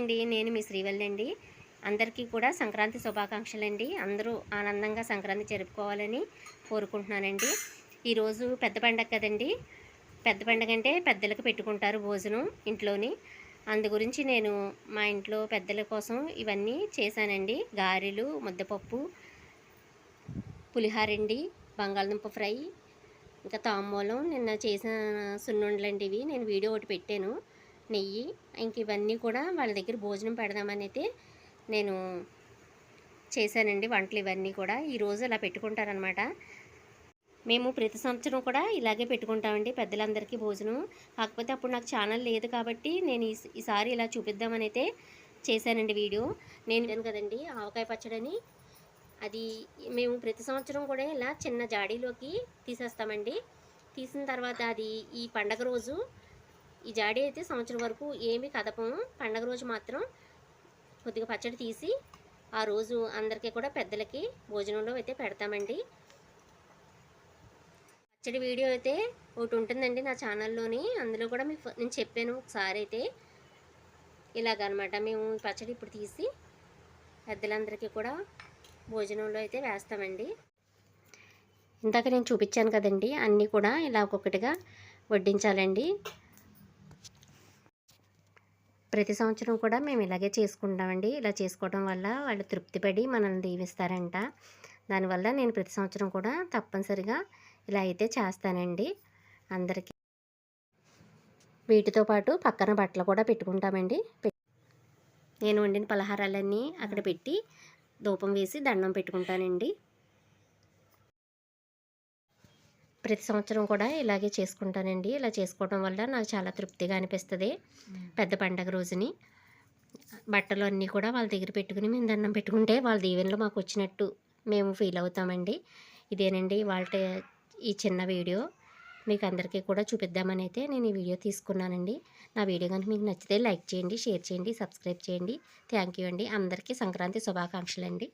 అండి, నేను మీ శ్రీవల్లి అండి. అందరికీ కూడా సంక్రాంతి శుభాకాంక్షలండి. అందరూ ఆనందంగా సంక్రాంతి జరుపుకోవాలని కోరుకుంటున్నానండి. ఈరోజు పెద్ద పండగ కదండి. పెద్ద పండగ అంటే పెద్దలకు పెట్టుకుంటారు భోజనం ఇంట్లోని. అందు గురించి నేను మా ఇంట్లో పెద్దల కోసం ఇవన్నీ చేశానండి. గారెలు, ముద్దపప్పు, పులిహారండి, బంగాళదుంప ఫ్రై, ఇంకా తాంబూలం, నిన్న చేసిన సున్నుండలండి. ఇవి నేను వీడియో ఒకటి పెట్టాను. నెయ్యి, ఇంక ఇవన్నీ కూడా వాళ్ళ దగ్గర భోజనం పెడదామని అయితే నేను చేశానండి. వంటలు ఇవన్నీ కూడా ఈరోజు అలా పెట్టుకుంటారనమాట. మేము ప్రతి సంవత్సరం కూడా ఇలాగే పెట్టుకుంటామండి పెద్దలందరికీ భోజనం. కాకపోతే అప్పుడు నాకు ఛానల్ లేదు కాబట్టి నేను ఈసారి ఇలా చూపిద్దామని అయితే చేశానండి వీడియో. నేను కదండి ఆవకాయ పచ్చడని, అది మేము ప్రతి సంవత్సరం కూడా ఇలా చిన్న జాడీలోకి తీసేస్తామండి. తీసిన తర్వాత అది ఈ పండగ రోజు ఈ జాడీ అయితే సంవత్సరం వరకు ఏమీ కదపము. పండగ రోజు మాత్రం కొద్దిగా పచ్చడి తీసి ఆ రోజు అందరికీ కూడా పెద్దలకి భోజనంలో అయితే పెడతామండి. పచ్చడి వీడియో అయితే ఒకటి ఉంటుందండి నా ఛానల్లోని. అందులో కూడా నేను చెప్పాను ఒకసారి అయితే ఇలాగనమాట. మేము పచ్చడి ఇప్పుడు తీసి పెద్దలందరికీ కూడా భోజనంలో అయితే వేస్తామండి. ఇందాక నేను చూపించాను కదండి, అన్నీ కూడా ఇలా ఒక్కొక్కటిగా వడ్డించాలండి. ప్రతి సంవత్సరం కూడా మేము ఇలాగే చేసుకుంటామండి. ఇలా చేసుకోవడం వల్ల వాళ్ళు తృప్తిపడి మనల్ని దీవిస్తారంట. దానివల్ల నేను ప్రతి సంవత్సరం కూడా తప్పనిసరిగా ఇలా అయితే చేస్తానండి అందరికీ. వీటితో పాటు పక్కన బట్టలు కూడా పెట్టుకుంటామండి. నేను వండిన పలహారాలన్నీ అక్కడ పెట్టి ధూపం వేసి దండం పెట్టుకుంటానండి. ప్రతి సంవత్సరం కూడా ఇలాగే చేసుకుంటానండి. ఇలా చేసుకోవడం వల్ల నాకు చాలా తృప్తిగా అనిపిస్తుంది. పెద్ద పండగ రోజుని బట్టలు అన్నీ కూడా వాళ్ళ దగ్గర పెట్టుకుని మేము దండం పెట్టుకుంటే వాళ్ళ దీవెనలు మాకు వచ్చినట్టు మేము ఫీల్ అవుతామండి. ఇదేనండి వాళ్ళ ఈ చిన్న వీడియో మీకు అందరికీ కూడా చూపిద్దామని అయితే నేను ఈ వీడియో తీసుకున్నానండి. నా వీడియో కనుక మీకు నచ్చితే లైక్ చేయండి, షేర్ చేయండి, సబ్స్క్రైబ్ చేయండి. థ్యాంక్ యూ అండి. అందరికీ సంక్రాంతి శుభాకాంక్షలు అండి.